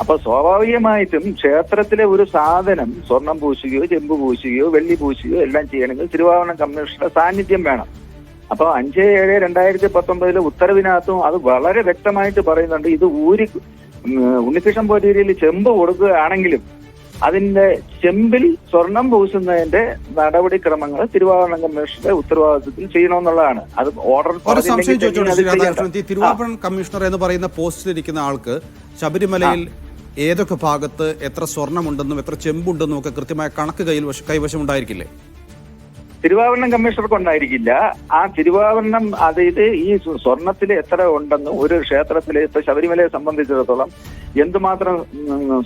അപ്പൊ സ്വാഭാവികമായിട്ടും ക്ഷേത്രത്തിലെ ഒരു സാധനം സ്വർണം പൂശുകയോ ചെമ്പ് പൂശുകയോ വെള്ളി പൂശുകയോ എല്ലാം ചെയ്യണമെങ്കിൽ തിരുവാഭരണ കമ്മീഷണറുടെ സാന്നിധ്യം വേണം. അപ്പൊ 5/7/2019 ഉത്തരവിനകത്തും അത് വളരെ വ്യക്തമായിട്ട് പറയുന്നുണ്ട്. ഇത് ഉണ്ണികൃഷ്ണൻ പോറ്റേരിയിൽ ചെമ്പ് കൊടുക്കുകയാണെങ്കിലും അതിന്റെ ചെമ്പിൽ സ്വർണം പൂശുന്നതിന്റെ നടപടിക്രമങ്ങൾ തിരുവാഭരണ കമ്മീഷണറുടെ ഉത്തരവാദിത്വത്തിൽ ചെയ്യണമെന്നുള്ളതാണ്. അത് ഓർഡർ തിരുവാഭരണ കമ്മീഷണർ എന്ന് പറയുന്ന പോസ്റ്റിലിരിക്കുന്ന ആൾക്ക് ശബരിമലയിൽ ഏതൊക്കെ ഭാഗത്ത് എത്ര സ്വർണമുണ്ടെന്നും എത്ര ചെമ്പുണ്ടെന്നും ഒക്കെ കൃത്യമായ കണക്ക് കൈവശം ഉണ്ടായിരിക്കില്ലേ? തിരുവാഭരണം കമ്മീഷണർക്ക് ഉണ്ടായിരിക്കില്ല. ആ തിരുവാഭരണം അതായത് ഈ സ്വർണത്തിൽ എത്ര ഉണ്ടെന്ന് ഒരു ക്ഷേത്രത്തിലെ ഇപ്പൊ ശബരിമലയെ സംബന്ധിച്ചിടത്തോളം എന്തുമാത്രം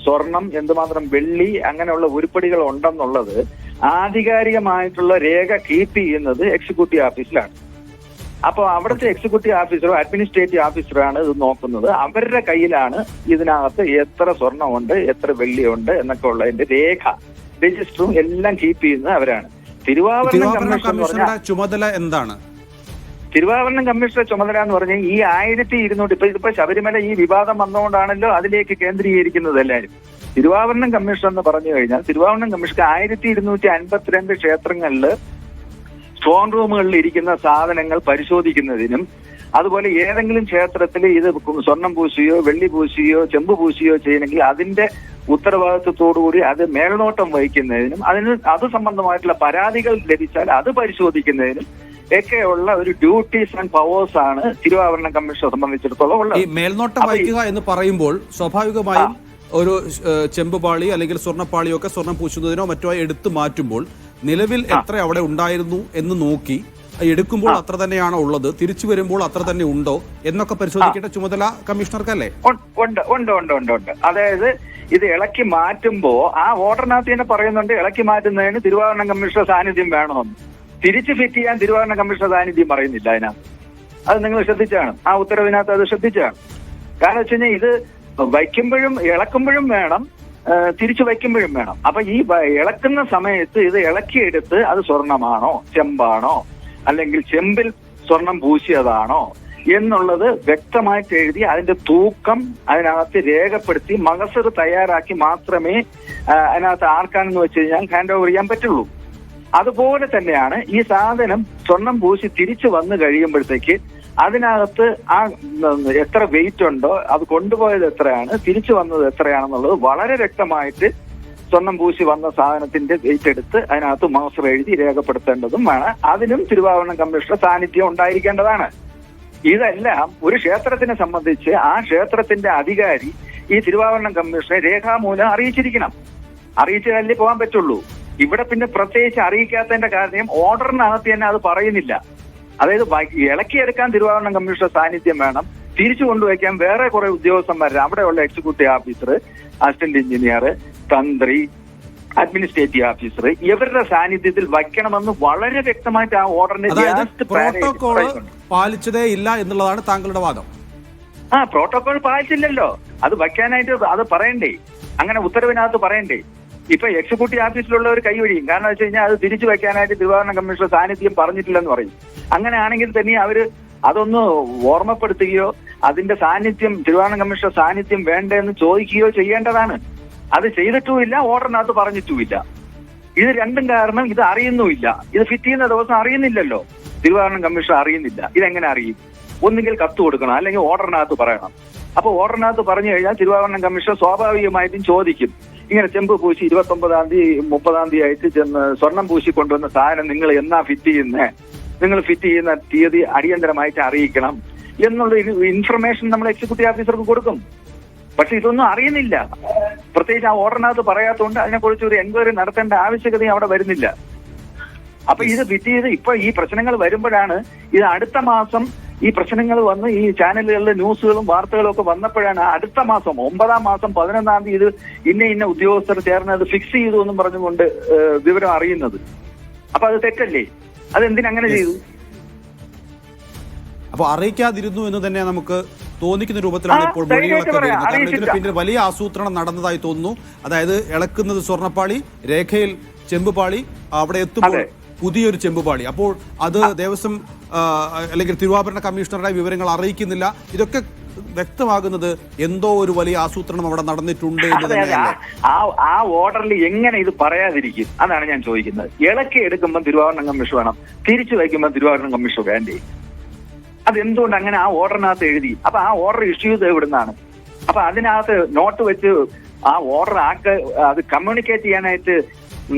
സ്വർണം എന്തുമാത്രം വെള്ളി അങ്ങനെയുള്ള ഉരുപ്പടികൾ ഉണ്ടെന്നുള്ളത് ആധികാരികമായിട്ടുള്ള രേഖ കീപ്പ് ചെയ്യുന്നത് എക്സിക്യൂട്ടീവ് ഓഫീസിലാണ്. അപ്പോൾ അവിടുത്തെ എക്സിക്യൂട്ടീവ് ഓഫീസറോ അഡ്മിനിസ്ട്രേറ്റീവ് ഓഫീസറാണ് ഇത് നോക്കുന്നത്. അവരുടെ കയ്യിലാണ് ഇതിനകത്ത് എത്ര സ്വർണ്ണമുണ്ട് എത്ര വെള്ളിയുണ്ട് എന്നൊക്കെ ഉള്ളതിന്റെ രജിസ്റ്ററും എല്ലാം കീപ്പ് ചെയ്യുന്നത് അവരാണ്. തിരുവാഭരണ കമ്മീഷണറുടെ ചുമതല എന്താണ്? തിരുവാഭരണം കമ്മീഷണറുടെ ചുമതല എന്ന് പറഞ്ഞാൽ ഈ 1200 ഇതിപ്പോ ശബരിമല ഈ വിവാദം വന്നുകൊണ്ടാണല്ലോ അതിലേക്ക് കേന്ദ്രീകരിക്കുന്നത് എല്ലാവരും. തിരുവാഭരണം കമ്മീഷൻ എന്ന് പറഞ്ഞു കഴിഞ്ഞാൽ തിരുവാഭരണം കമ്മീഷന് 1252 ക്ഷേത്രങ്ങളിൽ സ്ട്രോങ് റൂമുകളിൽ ഇരിക്കുന്ന സാധനങ്ങൾ പരിശോധിക്കുന്നതിനും അതുപോലെ ഏതെങ്കിലും ക്ഷേത്രത്തിൽ ഇത് സ്വർണം പൂശുകയോ വെള്ളി പൂശുകയോ ചെമ്പ് പൂശുകയോ ചെയ്യണമെങ്കിൽ അതിന്റെ ഉത്തരവാദിത്വത്തോടുകൂടി അത് മേൽനോട്ടം വഹിക്കുന്നതിനും അത് സംബന്ധമായിട്ടുള്ള പരാതികൾ ലഭിച്ചാൽ അത് പരിശോധിക്കുന്നതിനും ഒക്കെയുള്ള ഒരു ഡ്യൂട്ടീസ് ആൻഡ് പവേഴ്സ് ആണ് തിരുവാഭരണ കമ്മീഷനെ സംബന്ധിച്ചിടത്തോളം ഉള്ളത്. ഈ മേൽനോട്ടം വഹിക്കുക എന്ന് പറയുമ്പോൾ സ്വാഭാവികമായും ഒരു ചെമ്പുപാളി അല്ലെങ്കിൽ സ്വർണ്ണപ്പാളിയോ ഒക്കെ സ്വർണം പൂശുന്നതിനോ മറ്റോ എടുത്തു മാറ്റുമ്പോൾ നിലവിൽ എത്ര അവിടെ ഉണ്ടായിരുന്നു എന്ന് നോക്കി എടുക്കുമ്പോൾ അത്ര തന്നെയാണോ ഉള്ളത്, തിരിച്ചു വരുമ്പോൾ അത്ര തന്നെ ഉണ്ടോ എന്നൊക്കെ പരിശോധിക്കേണ്ട ചുമതല കമ്മീഷണർക്കല്ലേ? ഉണ്ട്. അതായത് ഇത് ഇളക്കി മാറ്റുമ്പോ ആ ഓർഡറിനകത്ത് തന്നെ പറയുന്നുണ്ട് ഇളക്കി മാറ്റുന്നതിന് തിരുവാഭരണ കമ്മീഷണർ സാന്നിധ്യം വേണമെന്ന്. തിരിച്ച് ഫിറ്റ് ചെയ്യാൻ തിരുവാഭരണ കമ്മീഷണർ സാന്നിധ്യം പറയുന്നില്ല അതിനകത്ത്. അത് നിങ്ങൾ ശ്രദ്ധിച്ചാണ്, ആ ഉത്തരവിനകത്ത് അത് ശ്രദ്ധിച്ചാണ്. കാരണം വെച്ച് കഴിഞ്ഞാൽ ഇത് വയ്ക്കുമ്പോഴും ഇളക്കുമ്പോഴും വേണം, തിരിച്ചു വയ്ക്കുമ്പോഴും വേണം. അപ്പൊ ഈ ഇളക്കുന്ന സമയത്ത് ഇത് ഇളക്കിയെടുത്ത് അത് സ്വർണമാണോ ചെമ്പാണോ അല്ലെങ്കിൽ ചെമ്പിൽ സ്വർണം പൂശിയതാണോ എന്നുള്ളത് വ്യക്തമായിട്ട് എഴുതി അതിന്റെ തൂക്കം അതിനകത്ത് രേഖപ്പെടുത്തി മഗസർ തയ്യാറാക്കി മാത്രമേ അതിനകത്ത് ആർക്കാണെന്ന് വെച്ച് കഴിഞ്ഞാൽ ഹാൻഡ് ഓവർ ചെയ്യാൻ പറ്റുള്ളൂ. അതുപോലെ തന്നെയാണ് ഈ സാധനം സ്വർണം പൂശി തിരിച്ചു വന്നു കഴിയുമ്പോഴത്തേക്ക് അതിനകത്ത് ആ എത്ര വെയിറ്റ് ഉണ്ടോ അത് കൊണ്ടുപോയത് എത്രയാണ് തിരിച്ചു വന്നത് എത്രയാണെന്നുള്ളത് വളരെ വ്യക്തമായിട്ട് സ്വർണം പൂശി വന്ന സാധനത്തിന്റെ വെയിറ്റ് എടുത്ത് അതിനകത്ത് മഗസർ എഴുതി രേഖപ്പെടുത്തേണ്ടതും വേണം. അതിനും തിരുവാഭരണ കമ്മീഷണർ സാന്നിധ്യം ഉണ്ടായിരിക്കേണ്ടതാണ്. ഇതെല്ലാം ഒരു ക്ഷേത്രത്തിനെ സംബന്ധിച്ച് ആ ക്ഷേത്രത്തിന്റെ അധികാരി ഈ തിരുവാഭരണ കമ്മീഷനെ രേഖാമൂലം അറിയിച്ചിരിക്കണം. അറിയിച്ചാലേ പോകാൻ പറ്റുള്ളൂ. ഇവിടെ പിന്നെ പ്രത്യേകിച്ച് അറിയിക്കാത്തതിന്റെ കാര്യം ഓർഡറിനകത്ത് തന്നെ അത് പറയുന്നില്ല. അതായത് ഇളക്കിയെടുക്കാൻ തിരുവാഭരണ കമ്മീഷണർ സാന്നിധ്യം വേണം, തിരിച്ചു കൊണ്ടുവയ്ക്കാൻ വേറെ കുറെ ഉദ്യോഗസ്ഥന്മാർ അവിടെയുള്ള എക്സിക്യൂട്ടീവ് ഓഫീസർ, അസിസ്റ്റന്റ് എഞ്ചിനീയർ, തന്ത്രി, അഡ്മിനിസ്ട്രേറ്റീവ് ഓഫീസർ ഇവരുടെ സാന്നിധ്യത്തിൽ വയ്ക്കണമെന്ന് വളരെ വ്യക്തമായിട്ട് ആ ഓർഡറിന്റെ പാലിച്ചതേ ഇല്ല എന്നുള്ളതാണ് താങ്കളുടെ വാദം. പ്രോട്ടോകോൾ പാലിച്ചില്ലല്ലോ, അത് വയ്ക്കാനായിട്ട് അത് പറയണ്ടേ, അങ്ങനെ ഉത്തരവിനകത്ത് പറയണ്ടേ. ഇപ്പൊ എക്സിക്യൂട്ടീവ് ഓഫീസിലുള്ളവർ കൈവഴിയും. കാരണം വെച്ച് കഴിഞ്ഞാൽ അത് തിരിച്ചു വയ്ക്കാനായിട്ട് തിരുവാഭരണ കമ്മീഷണർ സാന്നിധ്യം പറഞ്ഞിട്ടില്ലെന്ന് പറയും. അങ്ങനെയാണെങ്കിൽ തന്നെ അവര് അതൊന്ന് ഓർമ്മപ്പെടുത്തുകയോ അതിന്റെ സാന്നിധ്യം തിരുവാഭരണ കമ്മീഷണർ സാന്നിധ്യം വേണ്ടെന്ന് ചോദിക്കുകയോ ചെയ്യേണ്ടതാണ്. അത് ചെയ്തിട്ടുമില്ല, ഓർഡറിനകത്ത് പറഞ്ഞിട്ടുമില്ല. ഇത് രണ്ടും കാരണം ഇത് അറിയുന്നുമില്ല. ഇത് ഫിറ്റ് ചെയ്യുന്ന ദിവസം അറിയുന്നില്ലല്ലോ, തിരുവാഭരണ കമ്മീഷണർ അറിയുന്നില്ല. ഇതെങ്ങനെ അറിയും? ഒന്നുകിൽ കത്ത് കൊടുക്കണം അല്ലെങ്കിൽ ഓർഡറിനകത്ത് പറയണം. അപ്പൊ ഓർഡറിനകത്ത് പറഞ്ഞു കഴിഞ്ഞാൽ തിരുവാഭരണ കമ്മീഷണർ സ്വാഭാവികമായിട്ടും ചോദിക്കും, ഇങ്ങനെ ചെമ്പ് പൂശി 29-ാം തീയതി 30-ാം തീയതി ആയിട്ട് ചെന്ന് സ്വർണം പൂശി കൊണ്ടുവന്ന സാധനം നിങ്ങൾ എന്നാ ഫിറ്റ് ചെയ്യുന്നേ, നിങ്ങൾ ഫിറ്റ് ചെയ്യുന്ന തീയതി അടിയന്തരമായിട്ട് അറിയിക്കണം എന്നുള്ള ഇൻഫർമേഷൻ നമ്മൾ എക്സിക്യൂട്ടീവ് ഓഫീസർക്ക് കൊടുക്കും. പക്ഷെ ഇതൊന്നും അറിയുന്നില്ല. പ്രത്യേകിച്ച് ആ ഓർഡറിനകത്ത് പറയാത്തതുകൊണ്ട് അതിനെക്കുറിച്ച് ഒരു എൻക്വയറി നടത്തേണ്ട ആവശ്യകതയും അവിടെ വരുന്നില്ല. അപ്പൊ ഇത് ഫിറ്റ് ചെയ്ത് ഇപ്പൊ ഈ പ്രശ്നങ്ങൾ വരുമ്പോഴാണ്, ഇത് അടുത്ത മാസം ഈ പ്രശ്നങ്ങൾ വന്ന് ഈ ചാനലുകളിലെ ന്യൂസുകളും വാർത്തകളും ഒക്കെ വന്നപ്പോഴാണ് അടുത്ത മാസം 9-ാം മാസം 11-ാം തീയതി ഇന്ന ഉദ്യോഗസ്ഥർ ചേർന്ന് അത് ഫിക്സ് ചെയ്തു എന്നും പറഞ്ഞുകൊണ്ട് വിവരം അറിയുന്നത്. അപ്പൊ അത് തെറ്റല്ലേ? അതെന്തിനങ്ങനെ ചെയ്തു? അപ്പൊ അറിയിക്കാതിരുന്നു എന്ന് തന്നെ നമുക്ക് തോന്നിക്കുന്ന രൂപത്തിലാണ് ഇപ്പോൾ മൊഴികളൊക്കെ വരുന്നത്. കാരണം ഇതിന് പിന്നിൽ വലിയ ആസൂത്രണം നടന്നതായി തോന്നുന്നു. അതായത് ഇളക്കുന്നത് സ്വർണ്ണപ്പാളി, രേഖയിൽ ചെമ്പുപാളി, അവിടെ എത്തുമ്പോൾ പുതിയൊരു ചെമ്പുപാളി. അപ്പോൾ അത് ദേവസ്വം അല്ലെങ്കിൽ തിരുവാഭരണ കമ്മീഷണറുടെ വിവരങ്ങൾ അറിയിക്കുന്നില്ല. ഇതൊക്കെ വ്യക്തമാകുന്നത് എന്തോ ഒരു വലിയ ആസൂത്രണം അവിടെ നടന്നിട്ടുണ്ട് എന്ന് അതെ, അതെ. തന്നെയല്ലേ? ആ ഓർഡറിൽ എങ്ങനെ ഇത് പറയാതിരിക്കും? അതാണ് ഞാൻ ചോദിക്കുന്നത്. ഇളക്കി എടുക്കുമ്പോൾ തിരുവാഭരണം കമ്മീഷൻ വേണം, തിരിച്ചു വയ്ക്കുമ്പോൾ തിരുവാഭരണം കമ്മീഷൻ വേണ്ടേ? അതെന്തുകൊണ്ട് അങ്ങനെ ആ ഓർഡറിനകത്ത് എഴുതി? അപ്പൊ ആ ഓർഡർ ഇഷ്യൂ ചെയ്ത് എവിടുന്നാണ്? അപ്പൊ അതിനകത്ത് നോട്ട് വെച്ച് ആ ഓർഡർ അത് കമ്മ്യൂണിക്കേറ്റ് ചെയ്യാനായിട്ട്,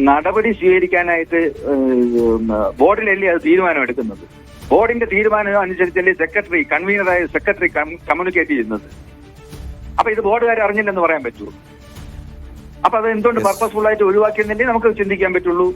നടപടി സ്വീകരിക്കാനായിട്ട് ബോർഡിലല്ലേ അത് തീരുമാനം എടുക്കുന്നത്? ബോർഡിന്റെ തീരുമാനം അനുസരിച്ചല്ലേ കൺവീനറായ സെക്രട്ടറി കമ്മ്യൂണിക്കേറ്റ് ചെയ്യുന്നത്. അപ്പൊ ഇത് ബോർഡുകാർ അറിഞ്ഞില്ലെന്ന് പറയാൻ പറ്റുമോ? അപ്പൊ അത് എന്തുകൊണ്ട് പർപ്പസ്ഫുൾ ആയിട്ട് ഒഴിവാക്കിയെന്നല്ലേ നമുക്ക് ചിന്തിക്കാൻ പറ്റുള്ളൂ.